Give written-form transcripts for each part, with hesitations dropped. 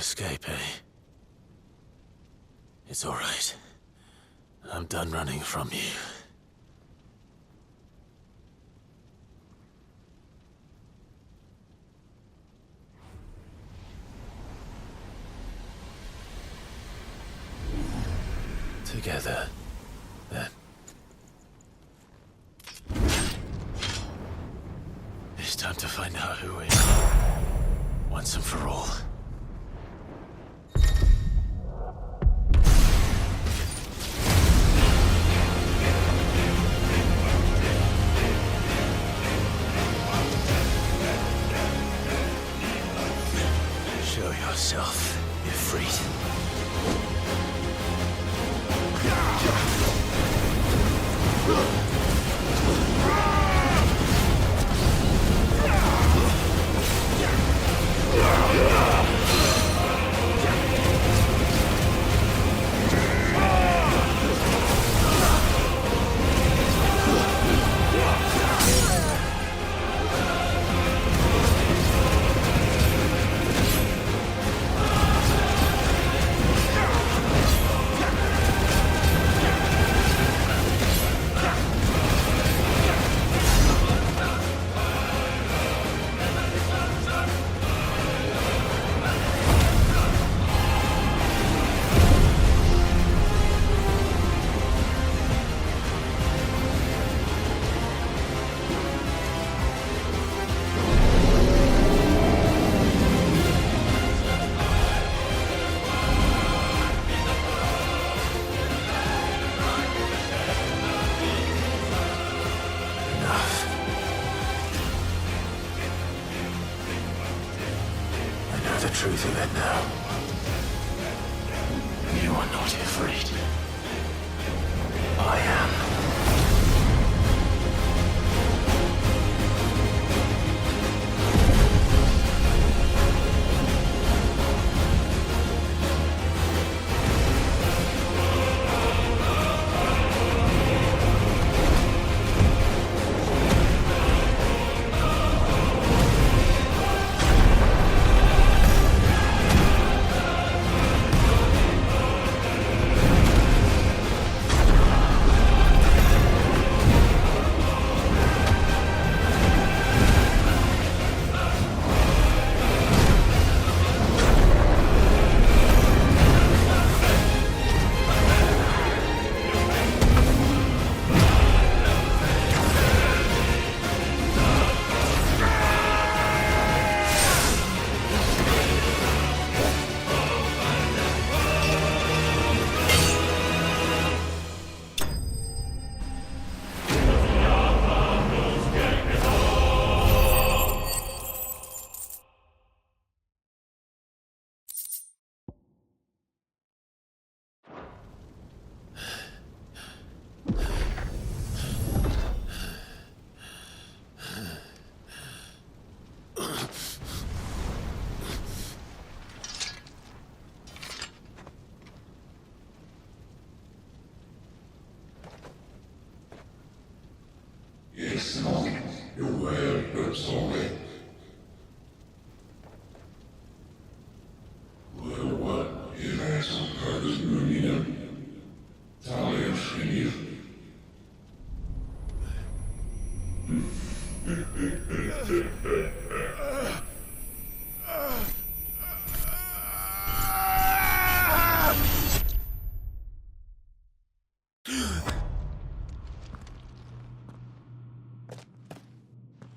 escape, eh? It's all right. I'm done running from you. Together, then. It's time to find out who we are, once and for all. Show yourself, Ifrit. Truth of it now. You are not afraid. I am.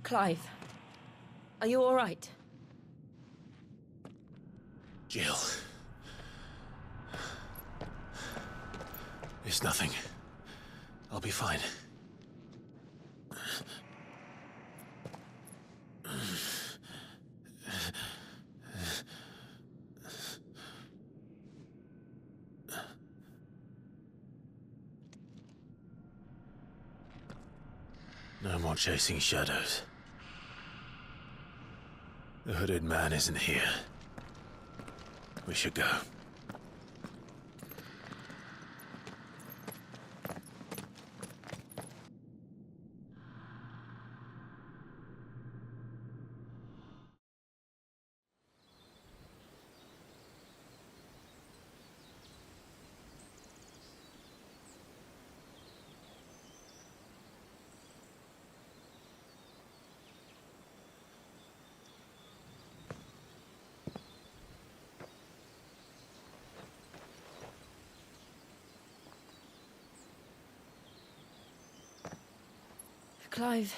Clive, are you all right? Jill. It's nothing. I'll be fine. No more chasing shadows. The hooded man isn't here. We should go. Clive,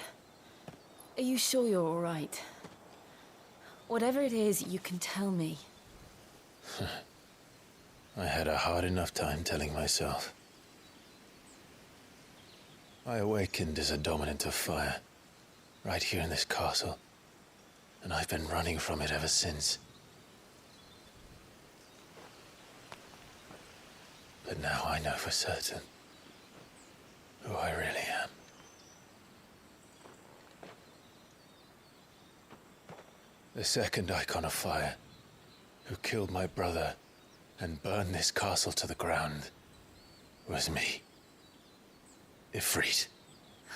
are you sure you're all right? Whatever it is, you can tell me. I had a hard enough time telling myself. I awakened as a dominant of fire, right here in this castle, and I've been running from it ever since. But now I know for certain who I really am. The second Eikon of fire, who killed my brother and burned this castle to the ground, was me. Ifrit.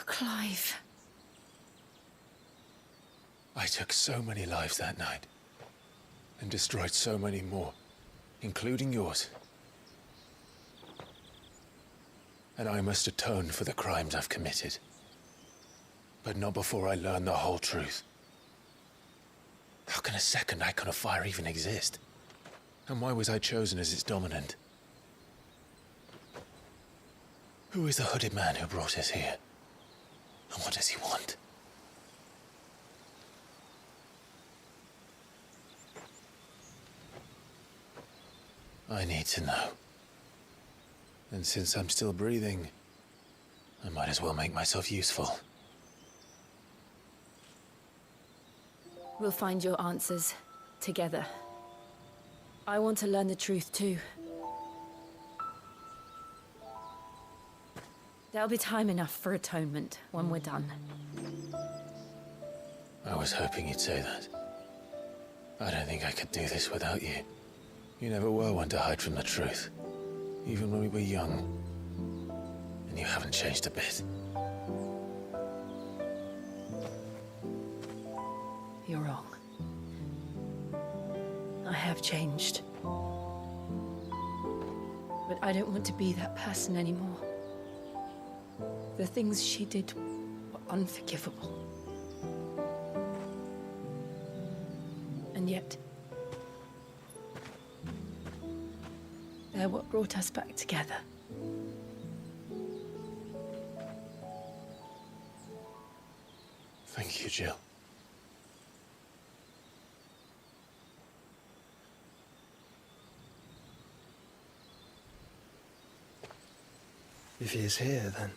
Clive. I took so many lives that night, and destroyed so many more, including yours. And I must atone for the crimes I've committed. But not before I learn the whole truth. How can a second Eikon of fire even exist? And why was I chosen as its dominant? Who is the hooded man who brought us here? And what does he want? I need to know. And since I'm still breathing, I might as well make myself useful. We'll find your answers together. I want to learn the truth too. There'll be time enough for atonement when we're done. I was hoping you'd say that. I don't think I could do this without you. You never were one to hide from the truth, even when we were young. And you haven't changed a bit. You're wrong. I have changed. But I don't want to be that person anymore. The things she did were unforgivable. And yet, they're what brought us back together. Thank you, Jill. If he is here, then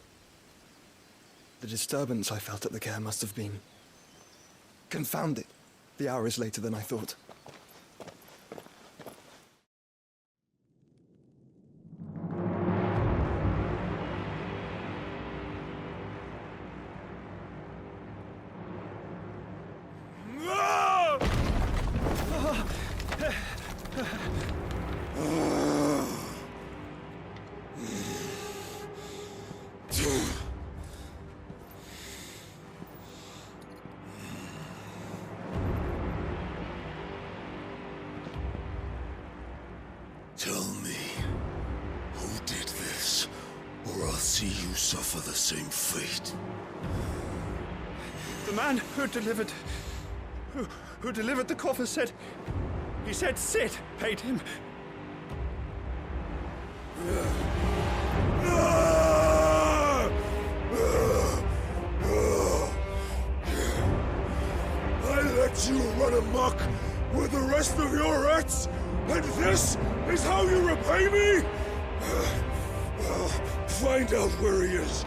the disturbance I felt at the care must have been... Confound it! The hour is later than I thought. Tell me, who did this, or I'll see you suffer the same fate. The man who delivered the coffer said... He said Sid paid him. I let you run amok with the rest of your rats, and this is how you repay me? Find out where he is.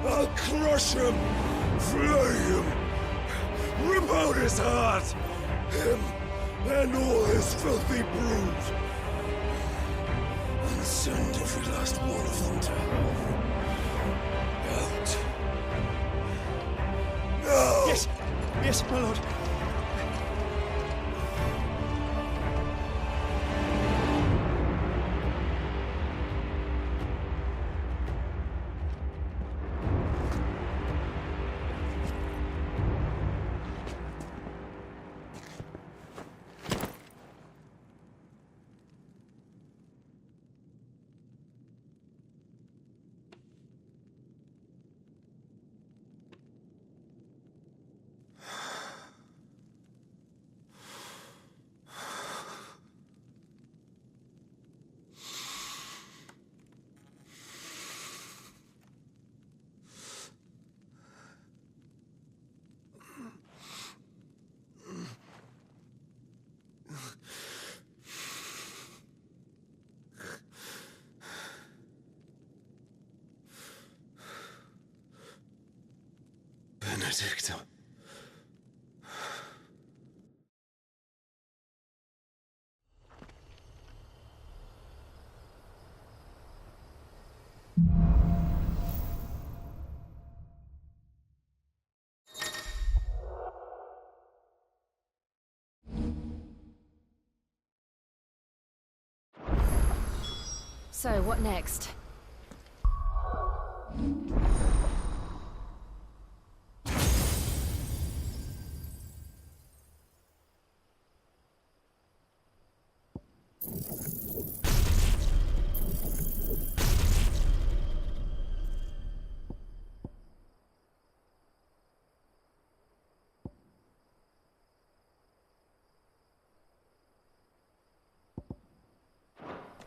I'll crush him, flay him, rip out his heart, him and all his filthy brood, and send every last one of them to hell. Out. Now! Yes, yes, my lord. Benedicto. So, what next?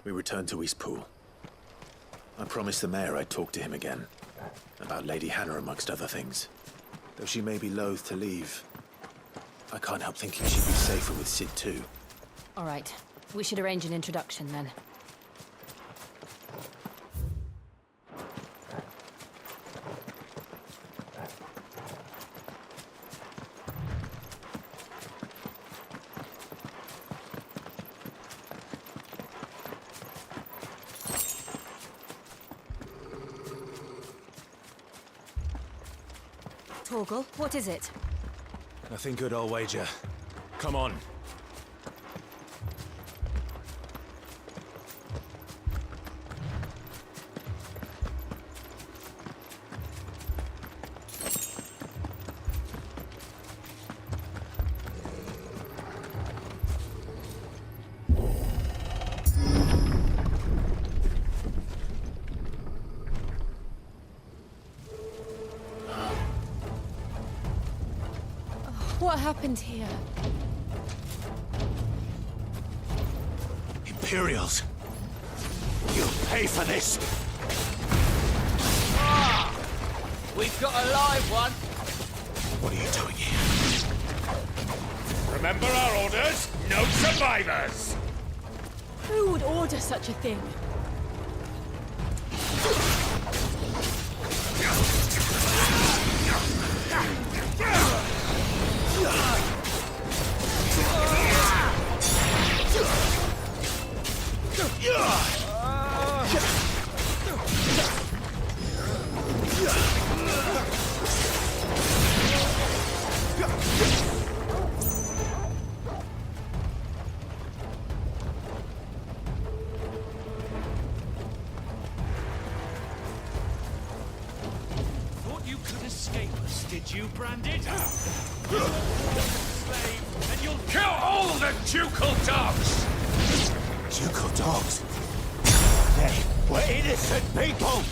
We returned to Eastpool. I promised the mayor I'd talk to him again. About Lady Hannah, amongst other things. Though she may be loath to leave, I can't help thinking she'd be safer with Sid too. All right. We should arrange an introduction then. Torgal, what is it? Nothing good, I'll wager. Come on. What happened here? Imperials! You'll pay for this! Ah! We've got a live one! What are you doing here? Remember our orders? No survivors! Who would order such a thing? Thought you could escape us, did you, Branded? Slave, and you'll Kill all the ducal dogs! Ducal dogs? They were innocent people!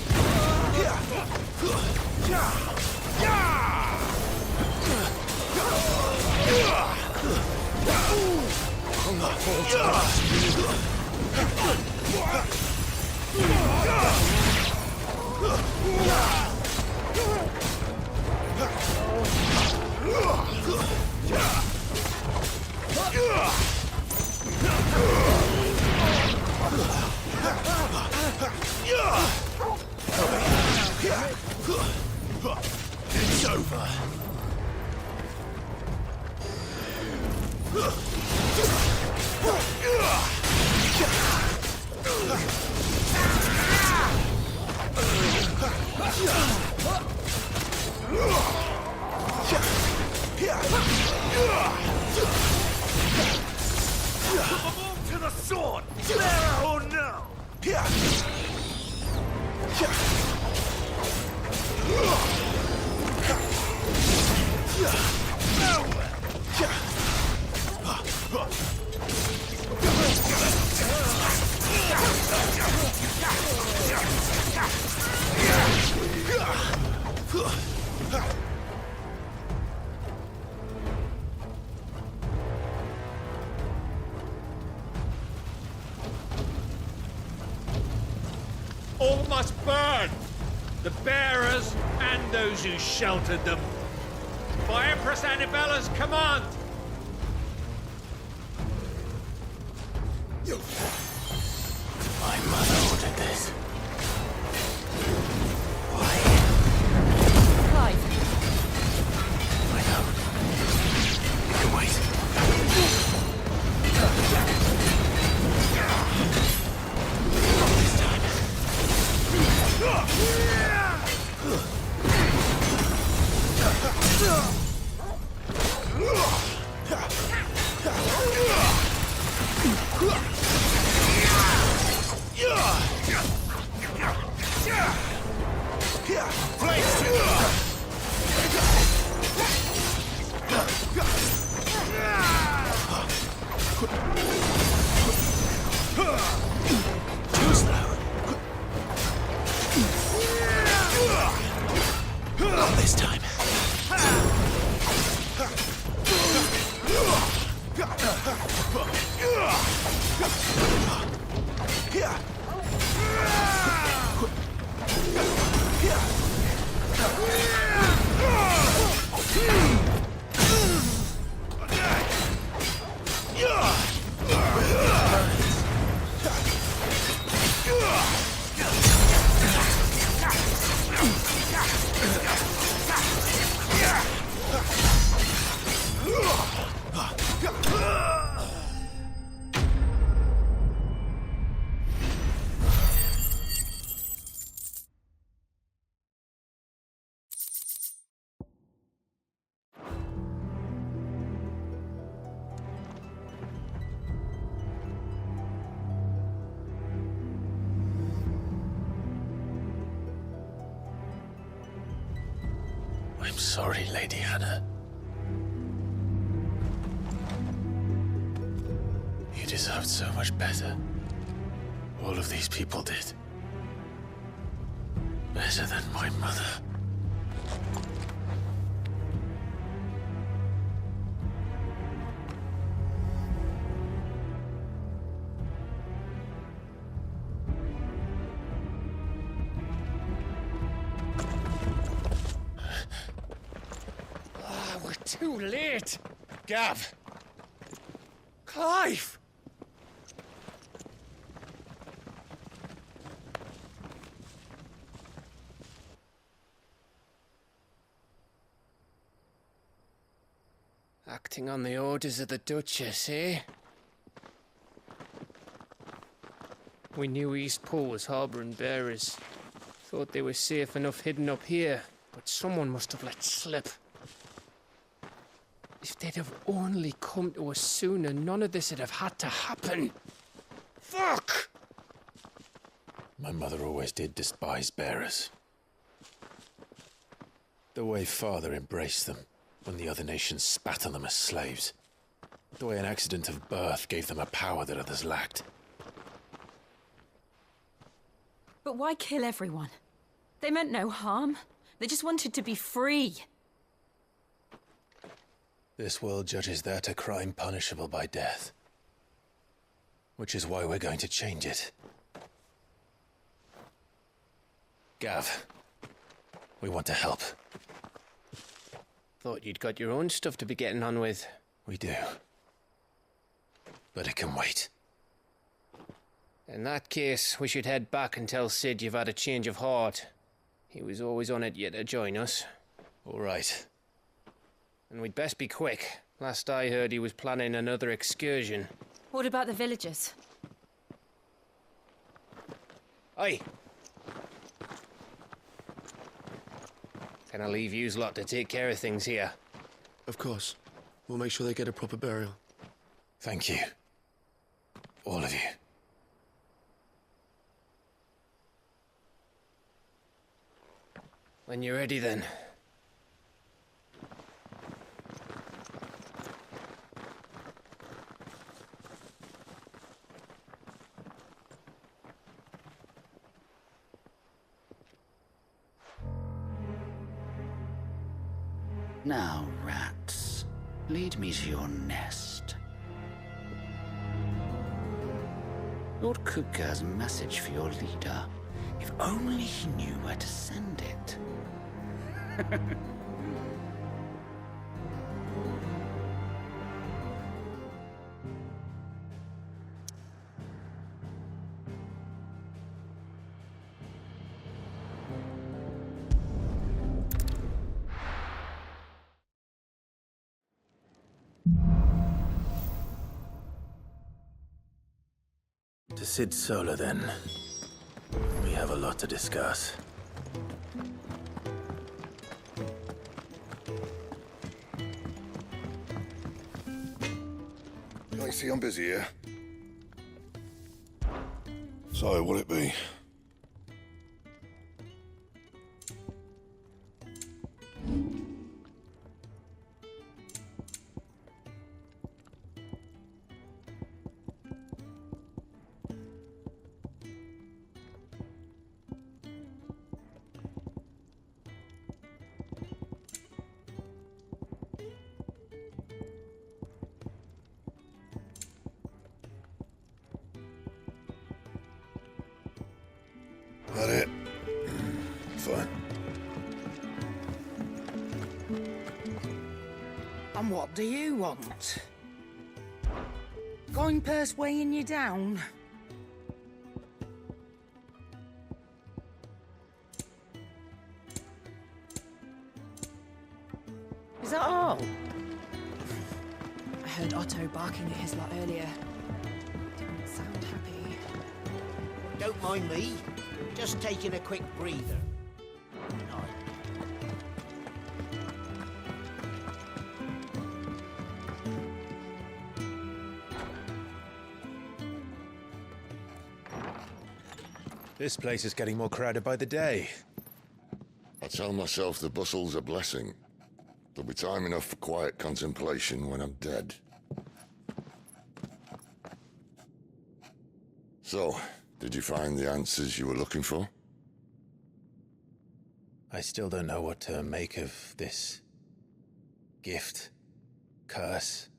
It's over. To the sword! There or no! all must burn! The bearers and those who sheltered them. By Empress Annabella's command! My mother ordered this. Why? Clive. I'm sorry, Lady Hannah. You deserved so much better. All of these people did. Better than my mother. Too late! Gav! Clive! Acting on the orders of the Duchess, eh? We knew East Pole was harbouring bearers. Thought they were safe enough hidden up here, but someone must have let slip. If they'd have only come to us sooner, none of this would have had to happen. Fuck! My mother always did despise bearers. The way Father embraced them when the other nations spat on them as slaves. The way an accident of birth gave them a power that others lacked. But why kill everyone? They meant no harm. They just wanted to be free. This world judges that a crime punishable by death. Which is why we're going to change it. Gav, we want to help. Thought you'd got your own stuff to be getting on with. We do. But it can wait. In that case, we should head back and tell Sid you've had a change of heart. He was always on it yet to join us. All right. And we'd best be quick. Last I heard, he was planning another excursion. What about the villagers? Aye. Can I leave yous lot to take care of things here? Of course. We'll make sure they get a proper burial. Thank you. All of you. When you're ready, then. Now, rats, lead me to your nest. Lord Kupka has a message for your leader. If only he knew where to send it. To Sid Solar, then. We have a lot to discuss. I see I'm busy here. So, what'll it be? That it? Fine. And what do you want? Going purse weighing you down? Is that all? I heard Otto barking at his lot earlier. Didn't sound happy. Don't mind me. Just taking a quick breather. This place is getting more crowded by the day. I tell myself the bustle's a blessing. There'll be time enough for quiet contemplation when I'm dead. So, did you find the answers you were looking for? I still don't know what to make of this gift, curse,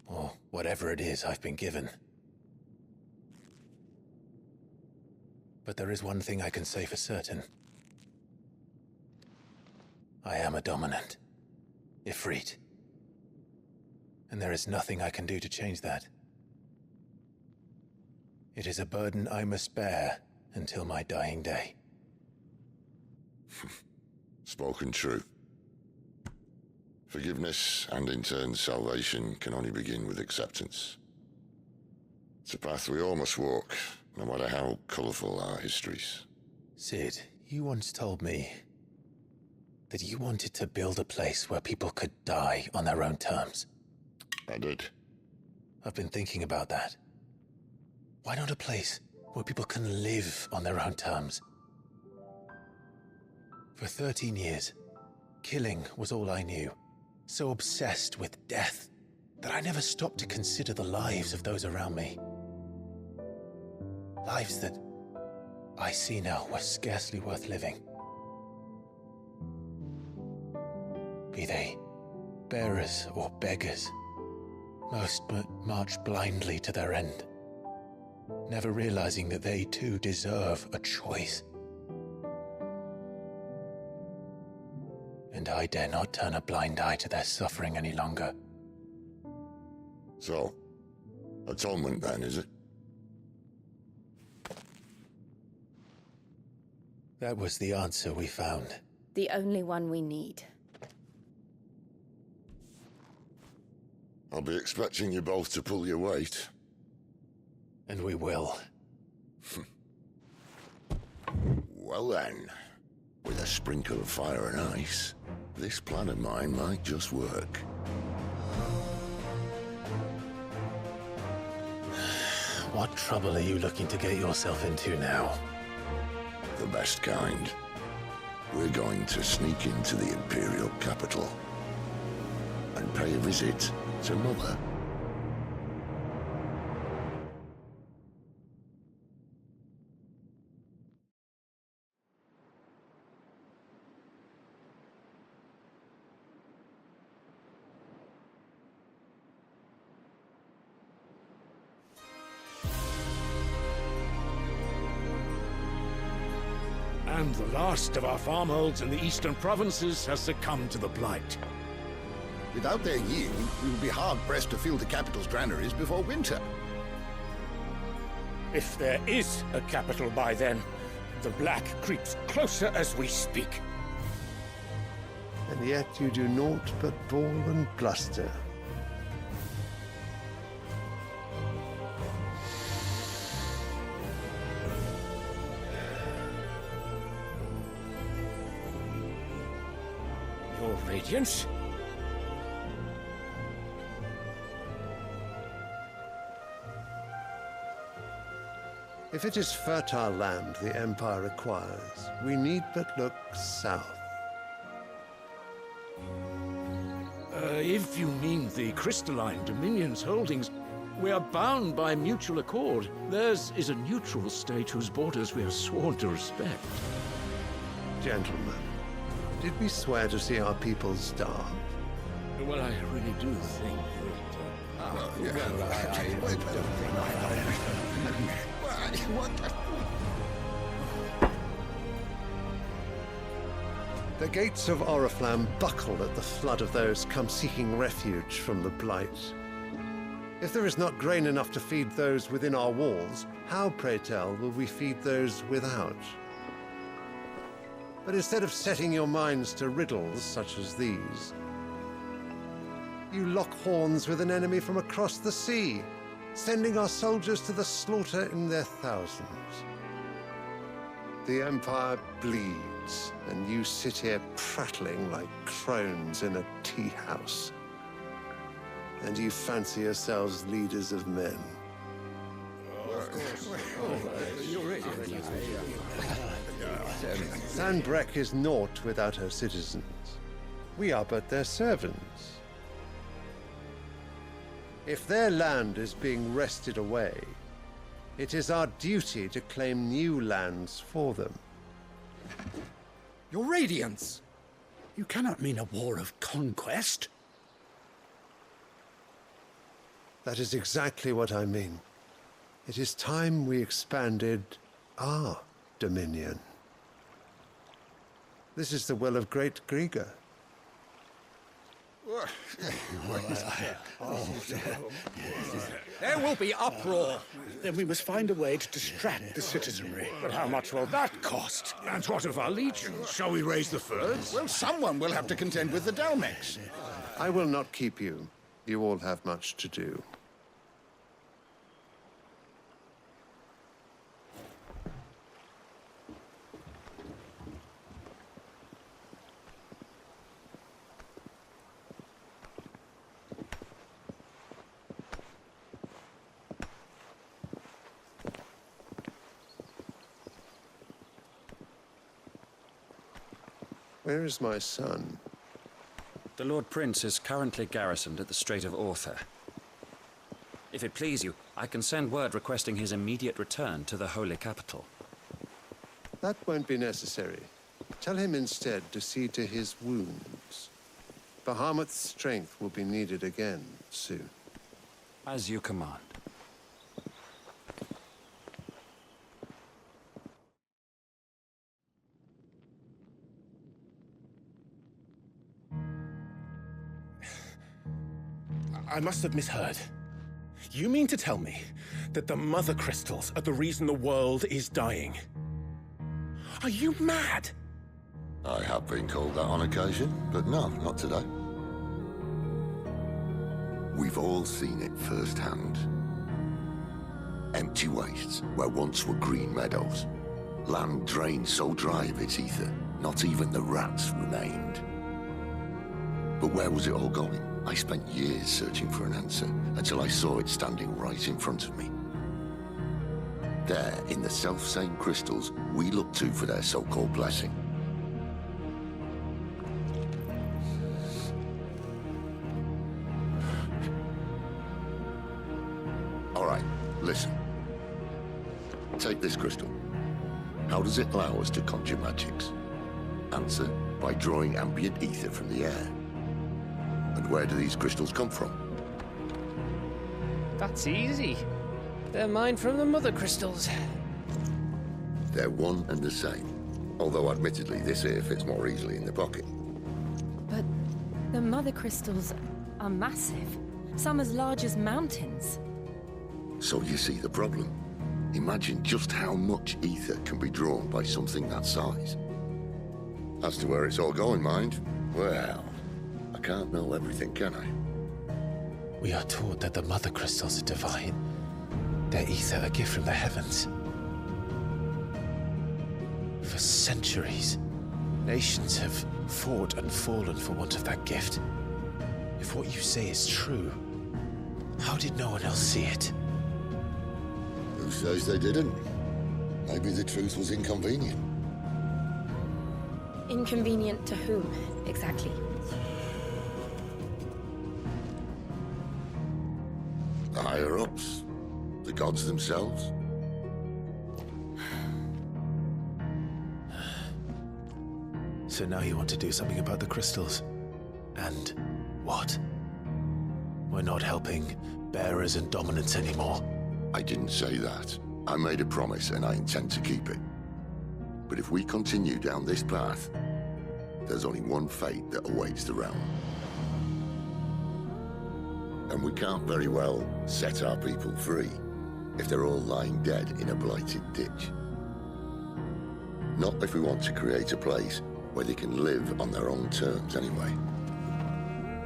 or whatever it is I've been given. But there is one thing I can say for certain. I am a dominant, Ifrit. And there is nothing I can do to change that. It is a burden I must bear until my dying day. Spoken true. Forgiveness and in turn salvation can only begin with acceptance. It's a path we all must walk, no matter how colourful our histories. Sid, you once told me that you wanted to build a place where people could die on their own terms. I did. I've been thinking about that. Why not a place where people can live on their own terms? For 13 years, killing was all I knew. So obsessed with death that I never stopped to consider the lives of those around me. Lives that I see now were scarcely worth living. Be they bearers or beggars, most march blindly to their end, never realizing that they too deserve a choice. And I dare not turn a blind eye to their suffering any longer. So, atonement then, is it? That was the answer we found. The only one we need. I'll be expecting you both to pull your weight. And we will. Well then, with a sprinkle of fire and ice, this plan of mine might just work. What trouble are you looking to get yourself into now? The best kind. We're going to sneak into the Imperial capital and pay a visit to Mother. And the last of our farmholds in the eastern provinces has succumbed to the Blight. Without their yield, we will be hard-pressed to fill the capital's granaries before winter. If there is a capital by then, the Black creeps closer as we speak. And yet you do naught but bawl and bluster. Your Radiance? If it is fertile land the Empire requires, we need but look south. If you mean the crystalline Dominion's holdings, we are bound by mutual accord. Theirs is a neutral state whose borders we are sworn to respect. Gentlemen, did we swear to see our people starve? Well, I really do think that... What? The gates of Oriflamme buckle at the flood of those come seeking refuge from the Blight. If there is not grain enough to feed those within our walls, how, pray tell, will we feed those without? But instead of setting your minds to riddles such as these, you lock horns with an enemy from across the sea, sending our soldiers to the slaughter in their thousands. The Empire bleeds, and you sit here prattling like crones in a tea house. And you fancy yourselves leaders of men. Sanbreque is naught without her citizens. We are but their servants. If their land is being wrested away, it is our duty to claim new lands for them. Your Radiance! You cannot mean a war of conquest. That is exactly what I mean. It is time we expanded our dominion. This is the will of great Griga. There will be uproar. Then we must find a way to distract the citizenry. But how much will that cost? And what of our legions? Shall we raise the furs? Well, someone will have to contend with the Dalmex. I will not keep you. You all have much to do. Where is my son? The Lord Prince is currently garrisoned at the Strait of Arthur. If it please you, I can send word requesting his immediate return to the Holy Capital. That won't be necessary. Tell him instead to see to his wounds. Bahamut's strength will be needed again soon. As you command. I must have misheard. You mean to tell me that the Mother Crystals are the reason the world is dying? Are you mad? I have been called that on occasion, but no, not today. We've all seen it firsthand. Empty wastes where once were green meadows. Land drained so dry of its ether, not even the rats remained. But where was it all going? I spent years searching for an answer, until I saw it standing right in front of me. There, in the self-same crystals we look to for their so-called blessing. All right, listen. Take this crystal. How does it allow us to conjure magics? Answer, by drawing ambient ether from the air. And where do these crystals come from? That's easy. They're mine from the Mother Crystals. They're one and the same. Although admittedly this here fits more easily in the pocket. But the Mother Crystals are massive. Some as large as mountains. So you see the problem. Imagine just how much ether can be drawn by something that size. As to where it's all going, mind, well, I can't know everything, can I? We are taught that the Mother Crystals are divine. Their ether a gift from the heavens. For centuries, nations have fought and fallen for want of that gift. If what you say is true, how did no one else see it? Who says they didn't? Maybe the truth was inconvenient. Inconvenient to whom, exactly? The higher-ups? The gods themselves? So now you want to do something about the crystals? And what? We're not helping bearers and dominants anymore. I didn't say that. I made a promise and I intend to keep it. But if we continue down this path, there's only one fate that awaits the realm. And we can't very well set our people free if they're all lying dead in a blighted ditch. Not if we want to create a place where they can live on their own terms anyway.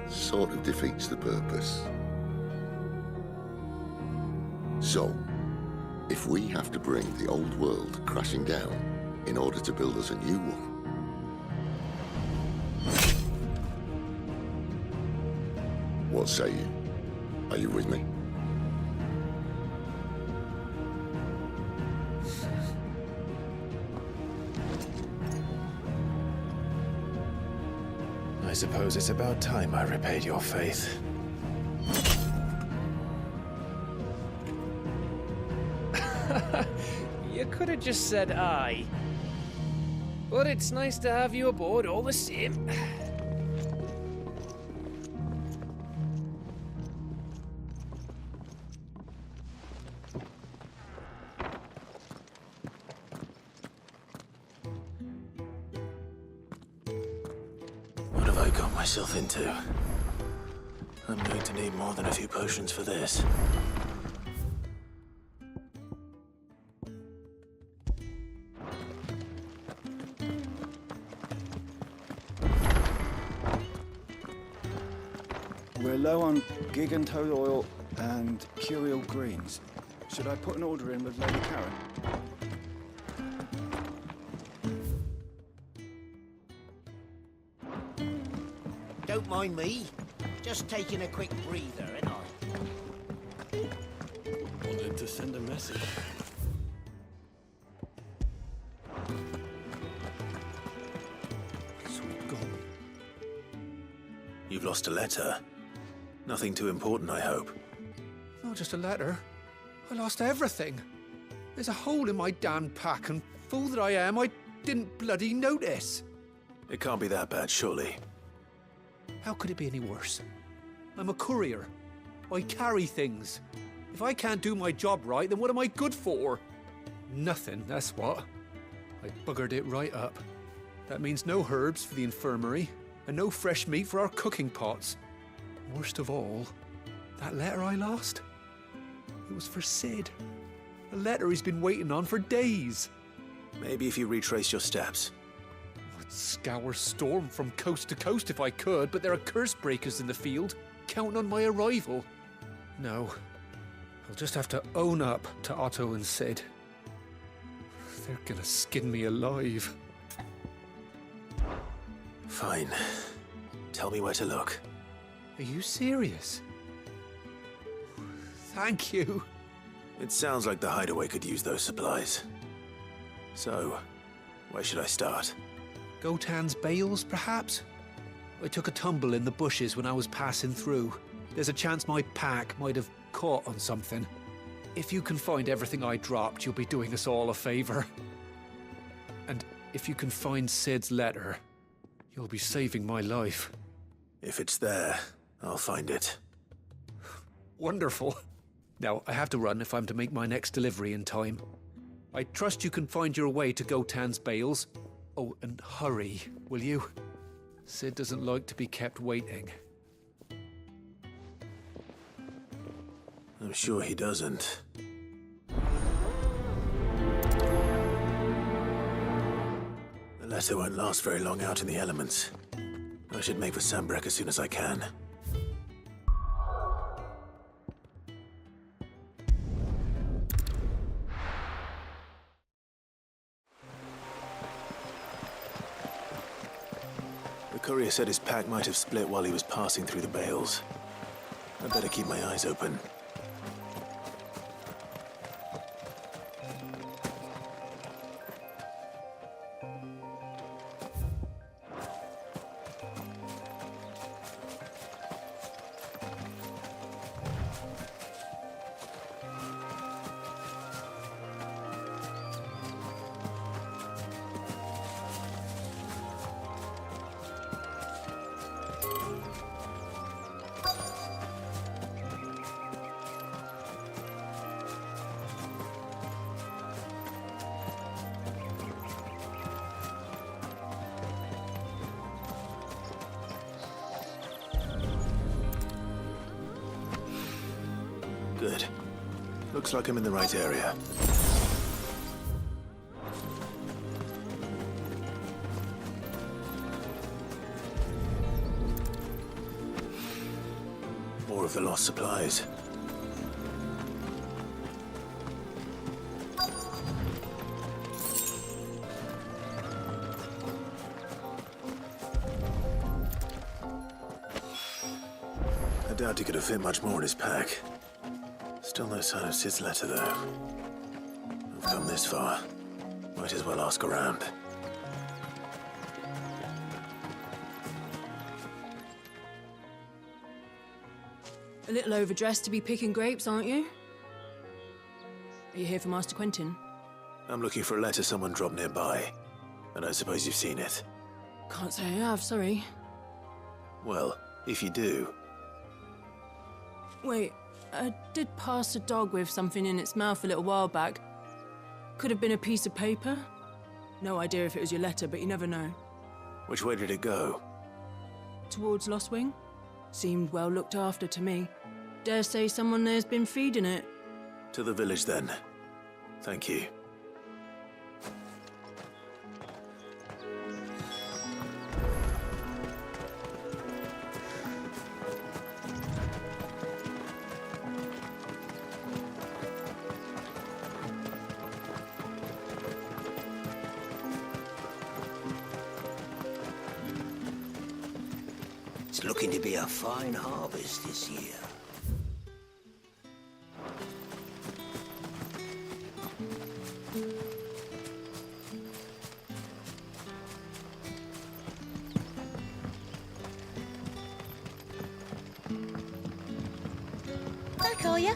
Sort of defeats the purpose. So, if we have to bring the old world crashing down in order to build us a new one, what say you? Are you with me? I suppose it's about time I repaid your faith. You could have just said aye. But it's nice to have you aboard all the same. What have I got myself into? I'm going to need more than a few potions for this. We're low on gigantode oil and curial greens. Should I put an order in with Lady Karen? Don't mind me. Just taking a quick breather, ain't I? Wanted to send a message. Sweet gone. You've lost a letter. Nothing too important, I hope. Not just a letter. I lost everything. There's a hole in my damn pack, and fool that I am, I didn't bloody notice. It can't be that bad, surely. How could it be any worse? I'm a courier. I carry things. If I can't do my job right, then what am I good for? Nothing, that's what. I buggered it right up. That means no herbs for the infirmary, and no fresh meat for our cooking pots. Worst of all, that letter I lost? It was for Sid. A letter he's been waiting on for days. Maybe if you retrace your steps. I'd scour Storm from coast to coast if I could, but there are curse breakers in the field, counting on my arrival. No, I'll just have to own up to Otto and Sid. They're gonna skin me alive. Fine. Tell me where to look. Are you serious? Thank you. It sounds like the hideaway could use those supplies. So, where should I start? Gotan's bales, perhaps? I took a tumble in the bushes when I was passing through. There's a chance my pack might have caught on something. If you can find everything I dropped, you'll be doing us all a favor. And if you can find Sid's letter, you'll be saving my life. If it's there, I'll find it. Wonderful. Now, I have to run if I'm to make my next delivery in time. I trust you can find your way to Gotan's bales. Oh, and hurry, will you? Sid doesn't like to be kept waiting. I'm sure he doesn't. The letter won't last very long out in the elements. I should make for Sambrek as soon as I can. The courier said his pack might have split while he was passing through the bales. I'd better keep my eyes open. Good. Looks like I'm in the right area. More of the lost supplies. I doubt he could have fit much more in his pack. Still no sign of Sid's letter, though. I've come this far. Might as well ask around. A little overdressed to be picking grapes, aren't you? Are you here for Master Quentin? I'm looking for a letter someone dropped nearby. I don't suppose you've seen it. Can't say I have, sorry. Well, if you do... Wait, I did pass a dog with something in its mouth a little while back. Could have been a piece of paper. No idea if it was your letter, but you never know. Which way did it go? Towards Lost Wing? Seemed well looked after to me. Dare say someone there's been feeding it. To the village, then. Thank you. It's looking to be a fine harvest this year. Back, are ya?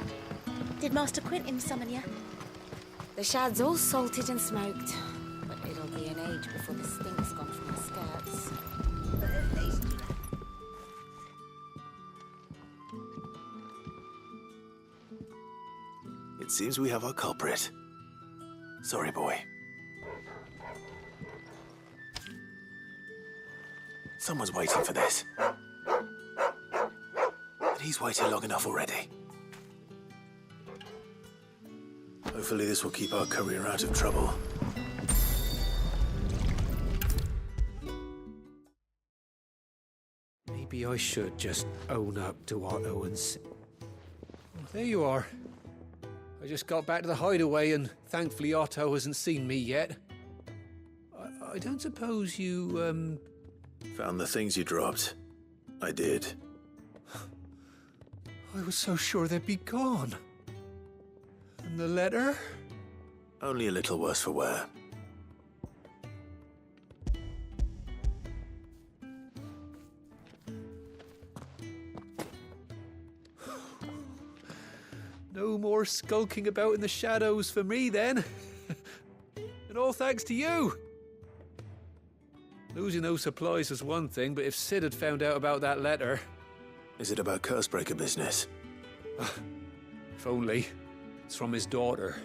Did Master Quentin summon ya? The shad's all salted and smoked, but it'll be an age before the stink's gone from my skirts. It seems we have our culprit. Sorry, boy. Someone's waiting for this. And he's waited long enough already. Hopefully this will keep our courier out of trouble. Maybe I should just own up to Otto and say... Well, there you are. I just got back to the hideaway and thankfully Otto hasn't seen me yet. I don't suppose you, Found the things you dropped. I did. I was so sure they'd be gone. And the letter? Only a little worse for wear. No more skulking about in the shadows for me, then. And all thanks to you. Losing those supplies was one thing, but if Sid had found out about that letter... Is it about Cursebreaker business? If only. It's from his daughter.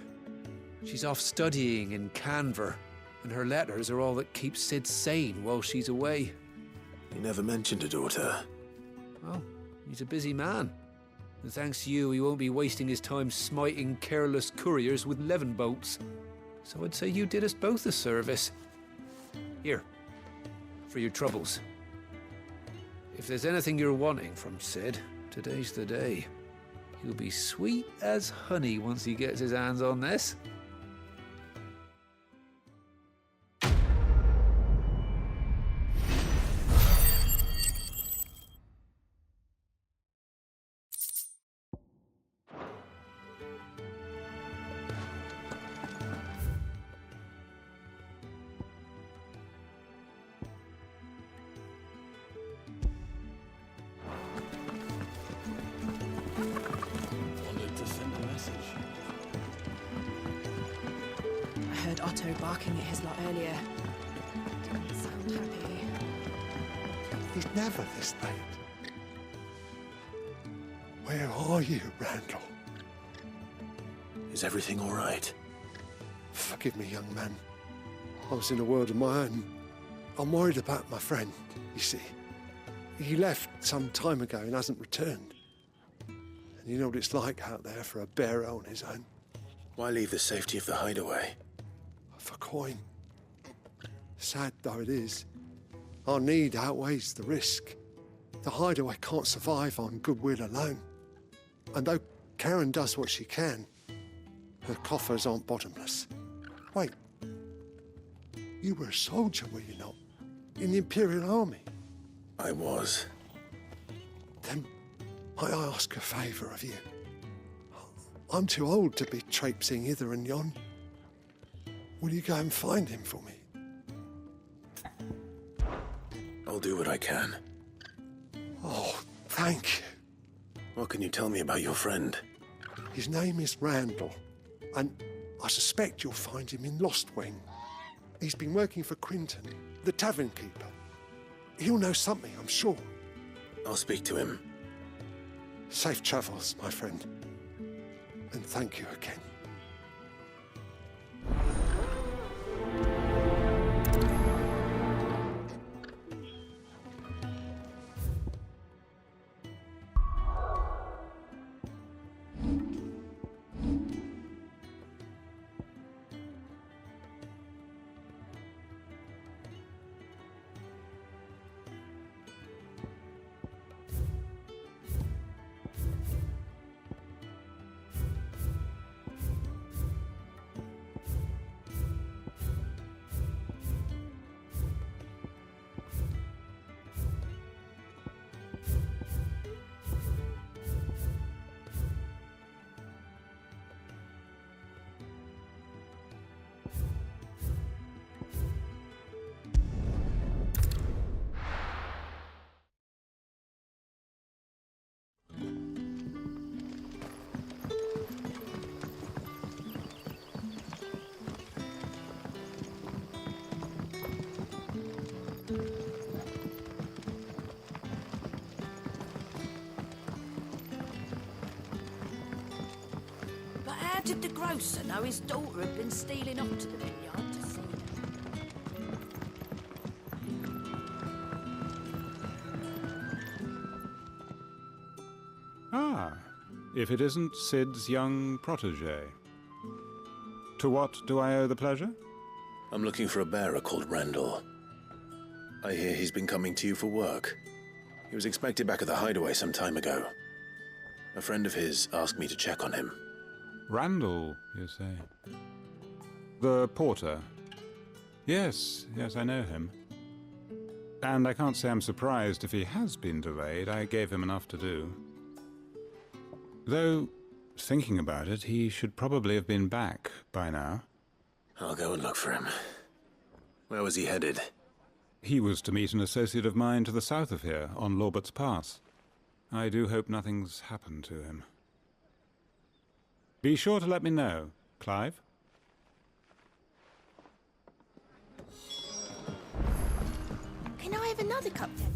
She's off studying in Canver, and her letters are all that keeps Sid sane while she's away. He never mentioned a daughter. Well, he's a busy man. And thanks to you, he won't be wasting his time smiting careless couriers with levin bolts. So I'd say you did us both a service. Here, for your troubles. If there's anything you're wanting from Sid, today's the day. He'll be sweet as honey once he gets his hands on this. Otto barking at his lot earlier. Didn't sound happy. He's never this late. Where are you, Randall? Is everything all right? Forgive me, young man. I was in a world of my own. I'm worried about my friend, you see. He left some time ago and hasn't returned. And You know what it's like out there for a bearer on his own. Why leave the safety of the hideaway? For coin. Sad though it is, our need outweighs the risk. The hideaway can't survive on goodwill alone. And though Karen does what she can, her coffers aren't bottomless. Wait, you were a soldier, were you not? In the Imperial Army? I was. Then might I ask a favour of you? I'm too old to be traipsing hither and yon. Will you go and find him for me? I'll do what I can. Oh, thank you. What can you tell me about your friend? His name is Randall, and I suspect you'll find him in Lost Wing. He's been working for Quinton, the tavern keeper. He'll know something, I'm sure. I'll speak to him. Safe travels, my friend. And thank you again. How did the grocer know his daughter had been stealing off to the vineyard to see Ah, if it isn't Sid's young protege. To what do I owe the pleasure? I'm looking for a bearer called Randall. I hear he's been coming to you for work. He was expected back at the hideaway some time ago. A friend of his asked me to check on him. Randall, you say? The porter? Yes, I know him. And I can't say I'm surprised if he has been delayed. I gave him enough to do. Though, thinking about it, he should probably have been back by now. I'll go and look for him. Where was he headed? He was to meet an associate of mine to the south of here, on Lorbert's Pass. I do hope nothing's happened to him. Be sure to let me know, Clive. Can I have another cup then?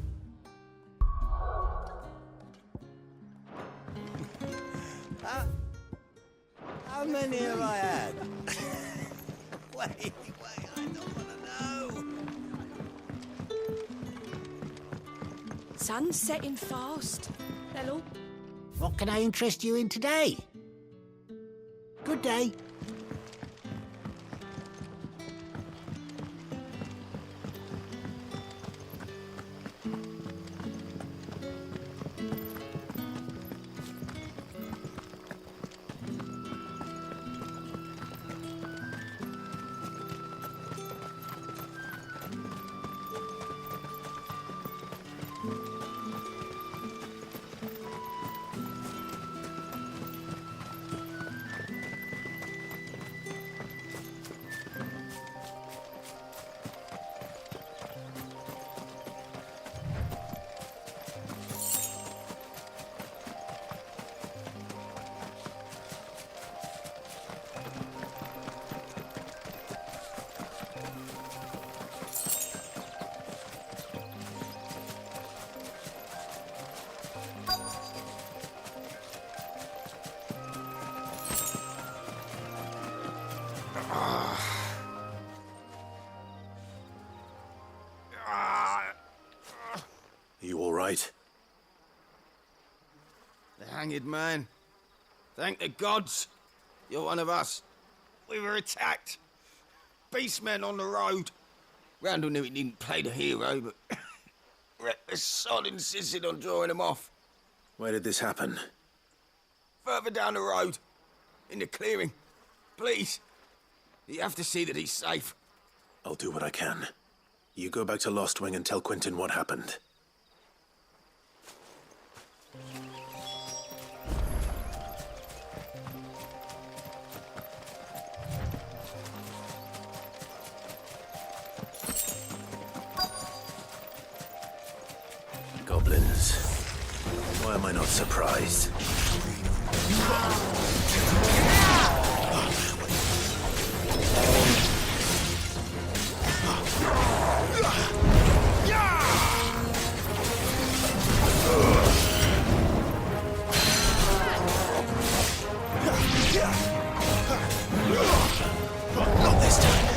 How many have I had? Wait, I don't want to know. Sun's setting fast. Hello. What can I interest you in today? Good day. You all right? The hanged man. Thank the gods. You're one of us. We were attacked. Beastmen on the road. Randall knew he didn't play the hero, but reckless sod insisted on drawing him off. Where did this happen? Further down the road. In the clearing. Please. You have to see that he's safe. I'll do what I can. You go back to Lost Wing and tell Quentin what happened. Goblins. Why am I not surprised? Not this time.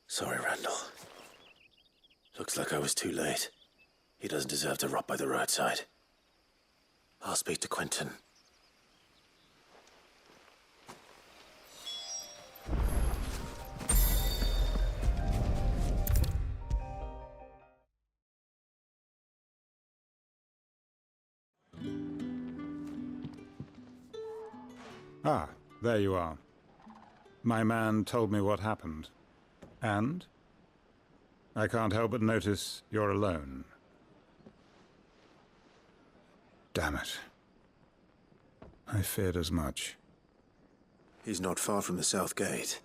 Sorry, Randall. Looks like I was too late. He doesn't deserve to rot by the roadside. I'll speak to Quentin. Ah, there you are. My man told me what happened. And? I can't help but notice you're alone. Damn it. I feared as much. He's not far from the South Gate.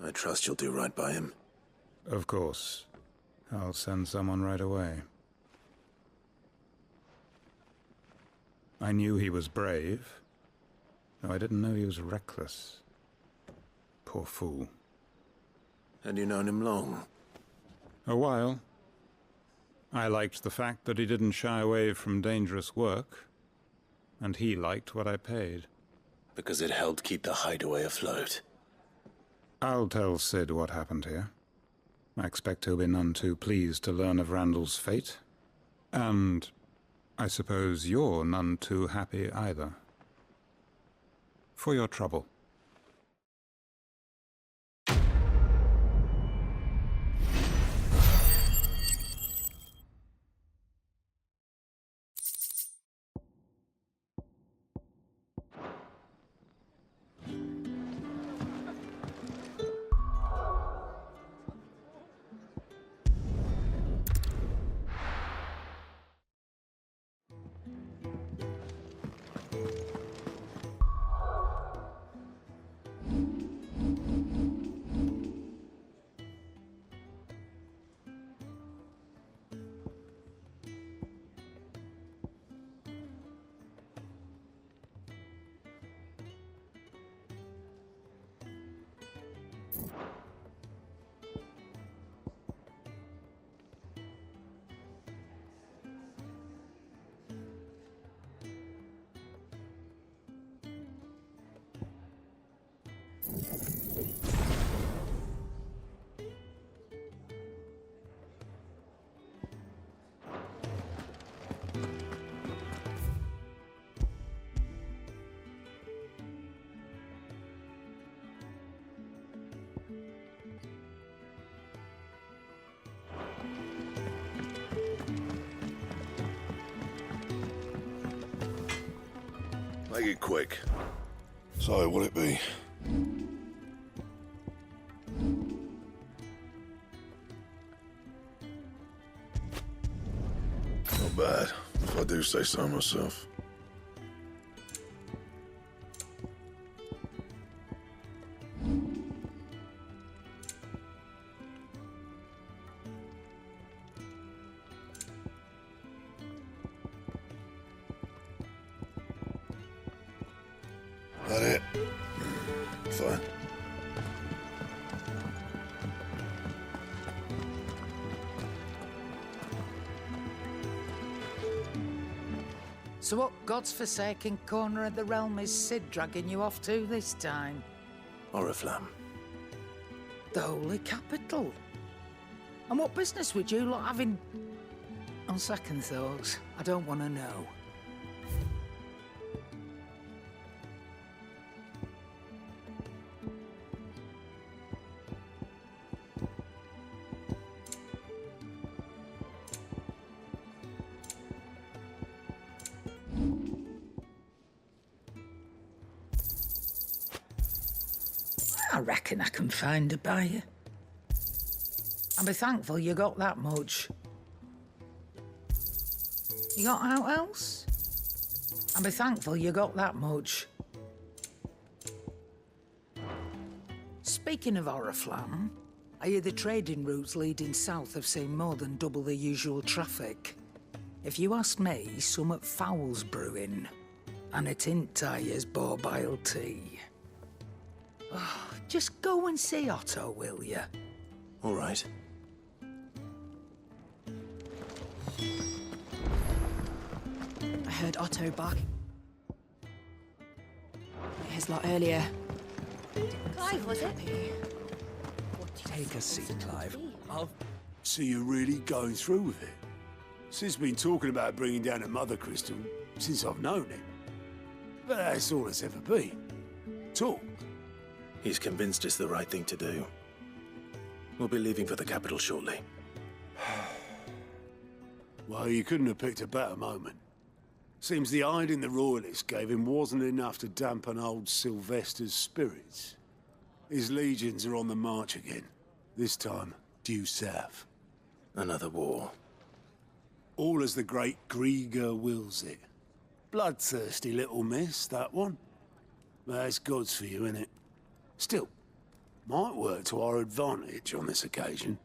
I trust you'll do right by him. Of course. I'll send someone right away. I knew he was brave, though I didn't know he was reckless. Poor fool. And you known him long? A while. I liked the fact that he didn't shy away from dangerous work, and he liked what I paid. Because it helped keep the hideaway afloat. I'll tell Sid what happened here. I expect he'll be none too pleased to learn of Randall's fate. And I suppose you're none too happy either. For your trouble. Make it quick. So, will it be? Not bad, if I do say so myself. That it? Fine. So what God's forsaken corner of the realm is Sid dragging you off to this time? Oriflamme. The holy capital. And what business would you lot having? On second thoughts, I don't want to know. I reckon I can find a buyer. I'll be thankful you got that much. You got out else? I'll be thankful you got that much. Speaking of Oriflamme, I hear the trading routes leading south have seen more than double the usual traffic. If you ask me, summat foul's brewing. And it ain't Tyre's borbile tea. Oh, just go and see Otto, will you? All right. I heard Otto bark at his lot earlier. Clive, was it? Take a seat, Clive. So you're really going through with it? Sid's been talking about bringing down a mother crystal since I've known him. But that's all it's ever been. Talk. He's convinced it's the right thing to do. We'll be leaving for the capital shortly. Well, you couldn't have picked a better moment. Seems the hiding the royalists gave him wasn't enough to dampen old Sylvester's spirits. His legions are on the march again. This time, due south. Another war. All as the great Grieger wills it. Bloodthirsty little miss, that one. That's God's for you, innit? Still, might work to our advantage on this occasion.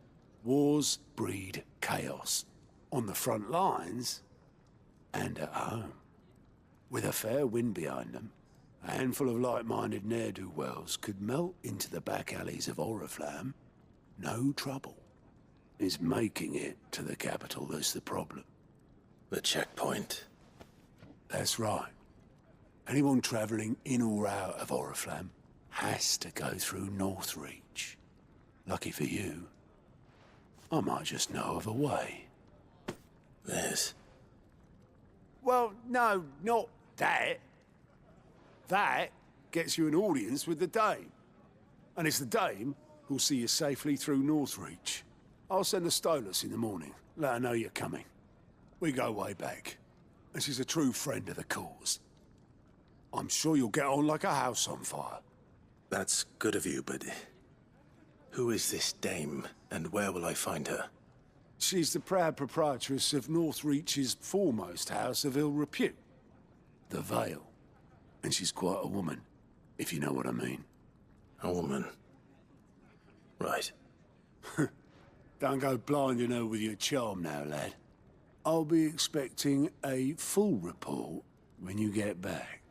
Wars breed chaos. On the front lines, and at home. With a fair wind behind them, a handful of like-minded ne'er-do-wells could melt into the back alleys of Oriflamme. No trouble. It's making it to the capital that's the problem. The checkpoint. That's right. Anyone travelling in or out of Oriflamme has to go through Northreach. Lucky for you, I might just know of a way. This? Well, no, not that. That gets you an audience with the Dame. And it's the Dame who'll see you safely through Northreach. I'll send the Stolas in the morning, let her know you're coming. We go way back, and she's a true friend of the cause. I'm sure you'll get on like a house on fire. That's good of you, but who is this Dame, and where will I find her? She's the proud proprietress of Northreach's foremost house of ill repute, the Vale. And she's quite a woman, if you know what I mean. A woman? Right. Don't go blinding her with your charm now, lad. I'll be expecting a full report when you get back.